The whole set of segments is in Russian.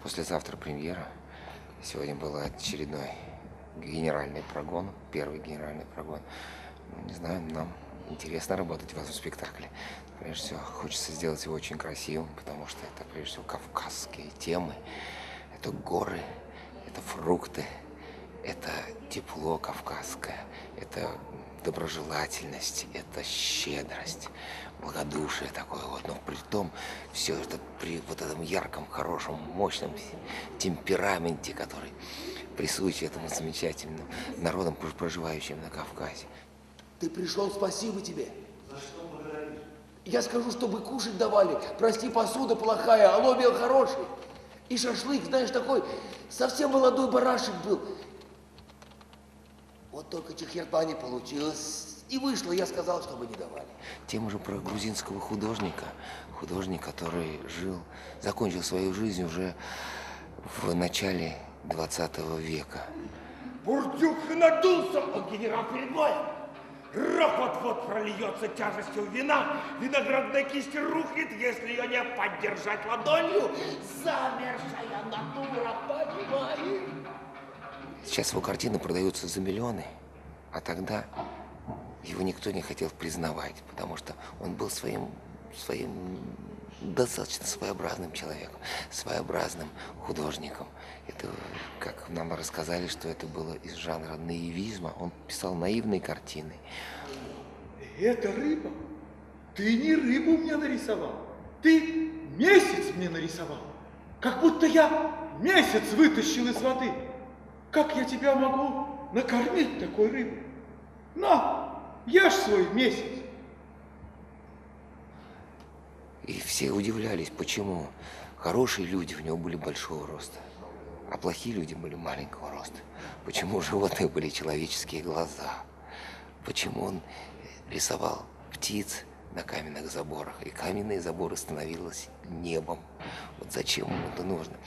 Послезавтра премьера. Сегодня был очередной генеральный прогон, первый генеральный прогон. Ну, не знаю, нам интересно работать в этом спектакле. Прежде всего, хочется сделать его очень красивым, потому что это, прежде всего, кавказские темы. Это горы, это фрукты, это тепло кавказское, это доброжелательность, это щедрость, благодушие такое вот. Но при том все это при вот этом ярком, хорошем, мощном темпераменте, который присущ этому замечательным народам, проживающим на Кавказе. Ты пришел, спасибо тебе. За что благодаришь? Я скажу, чтобы кушать давали. Прости, посуда плохая, а лобио хороший. И шашлык, знаешь, такой совсем молодой барашек был. Вот только чехерда не получилось. И вышло, я сказал, чтобы не давали. Тема же про грузинского художника. Художник, который закончил свою жизнь уже в начале 20 века. Бурдюк надулся, он генерал перед боем. Рог вот-вот прольется тяжестью вина. Виноградная кисть рухнет, если ее не поддержать ладонью. Замершая натура, понимаешь? Сейчас его картины продаются за миллионы, а тогда его никто не хотел признавать, потому что он был своим достаточно своеобразным человеком, своеобразным художником. Это, как нам рассказали, что это было из жанра наивизма. Он писал наивные картины. Это рыба? Ты не рыбу мне нарисовал, ты месяц мне нарисовал. Как будто я месяц вытащил из воды. Как я тебя могу накормить такой рыбой? На, ешь свой месяц. И все удивлялись, почему хорошие люди у него были большого роста, а плохие люди были маленького роста. Почему у животных были человеческие глаза. Почему он рисовал птиц на каменных заборах, и каменные заборы становились небом. Вот зачем ему это нужно?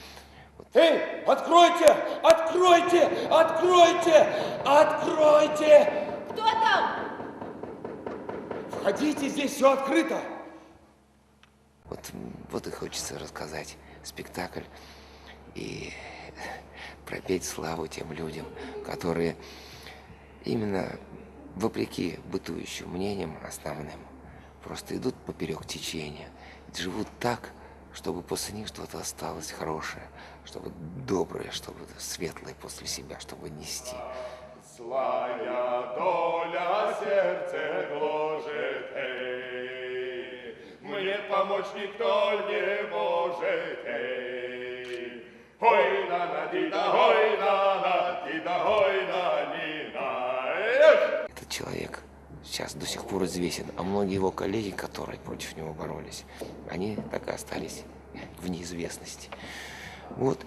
Эй, откройте! Откройте! Откройте! Откройте! Кто там? Входите, здесь все открыто. Вот и хочется рассказать спектакль и пропеть славу тем людям, которые именно вопреки бытующим мнениям основным просто идут поперек течения, живут так, чтобы после них что-то осталось хорошее, чтобы доброе, чтобы светлое после себя, чтобы нести. Злая доля сердце гложет, эй, мне помочь никто не может, эй. Ой, на дида, ой, на дида, ой, на нина. Этот человек сейчас до сих пор известен, а многие его коллеги, которые против него боролись, они так и остались в неизвестности. Вот.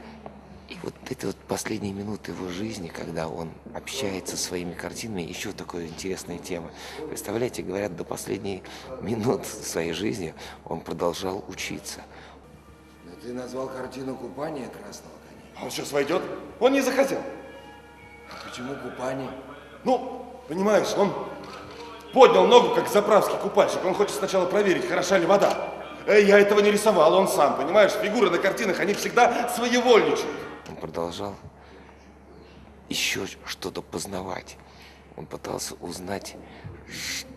И вот эти вот последние минуты его жизни, когда он общается со своими картинами, еще такая интересная тема. Представляете, говорят, до последних минут своей жизни он продолжал учиться. Но ты назвал картину «Купание красного коня». А он сейчас войдет? Он не захотел. Почему купание? Ну, понимаешь, он поднял ногу, как заправский купальщик. Он хочет сначала проверить, хороша ли вода. Я этого не рисовал, он сам, понимаешь? Фигуры на картинах, они всегда своевольничают. Он продолжал еще что-то познавать. Он пытался узнать,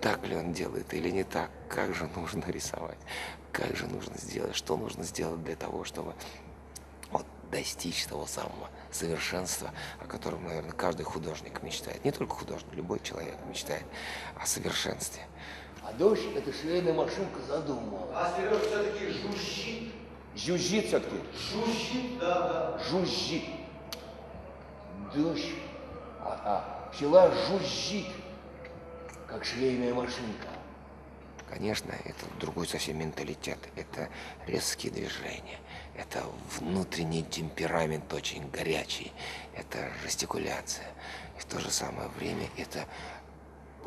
так ли он делает или не так, как же нужно рисовать, как же нужно сделать, что нужно сделать для того, чтобы вот достичь того самого совершенства, о котором, наверное, каждый художник мечтает. Не только художник, любой человек мечтает о совершенстве. А дождь – это швейная машинка задумала. А Сереж все-таки жужжит. Жужжит все-таки? Жужжит, да. Жужжит. Дождь. Пчела жужжит, как швейная машинка. Конечно, это другой совсем менталитет. Это резкие движения. Это внутренний темперамент очень горячий. Это жестикуляция. И в то же самое время это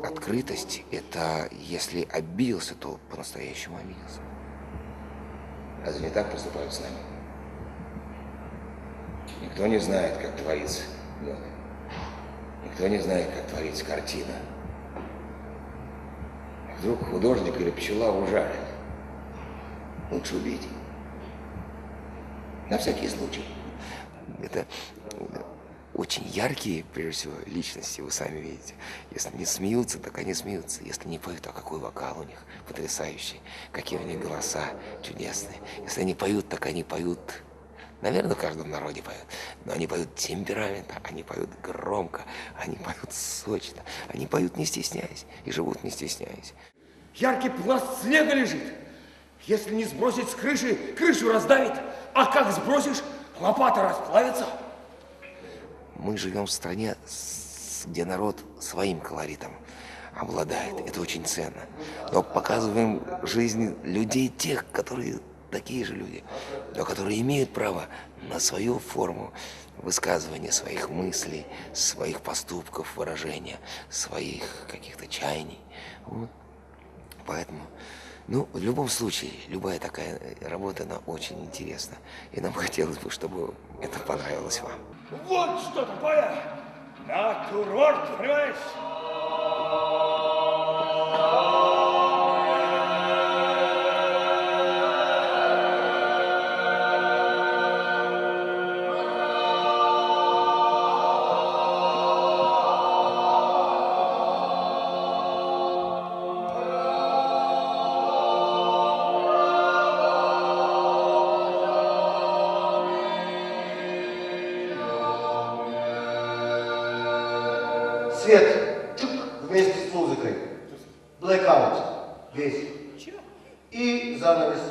открытость. Это если обиделся, то по-настоящему обиделся. Разве не так поступают с нами? Никто не знает, как творится мода. Никто не знает, как творится картина. Вдруг художник или пчела ужалит. Лучше убить. На всякий случай. это очень яркие, прежде всего, личности, вы сами видите. Если не смеются, так они смеются. Если не поют, а какой вокал у них потрясающий, какие у них голоса чудесные. Если они поют, так они поют, наверное, в каждом народе поют, но они поют темпераментно, они поют громко, они поют сочно, они поют не стесняясь и живут не стесняясь. Яркий пласт снега лежит. Если не сбросить с крыши, крышу раздавит. А как сбросишь, лопата расплавится. Мы живем в стране, где народ своим колоритом обладает. Это очень ценно. Но показываем жизнь людей, тех, которые такие же люди, но которые имеют право на свою форму высказывания своих мыслей, своих поступков, выражения, своих каких-то чаяний. Вот. Поэтому, ну, в любом случае, любая такая работа, она очень интересна. И нам хотелось бы, чтобы это понравилось вам. Вот что такое натюрморт, понимаешь? Свет чук, вместе с музыкой. Blackout весь. И занавес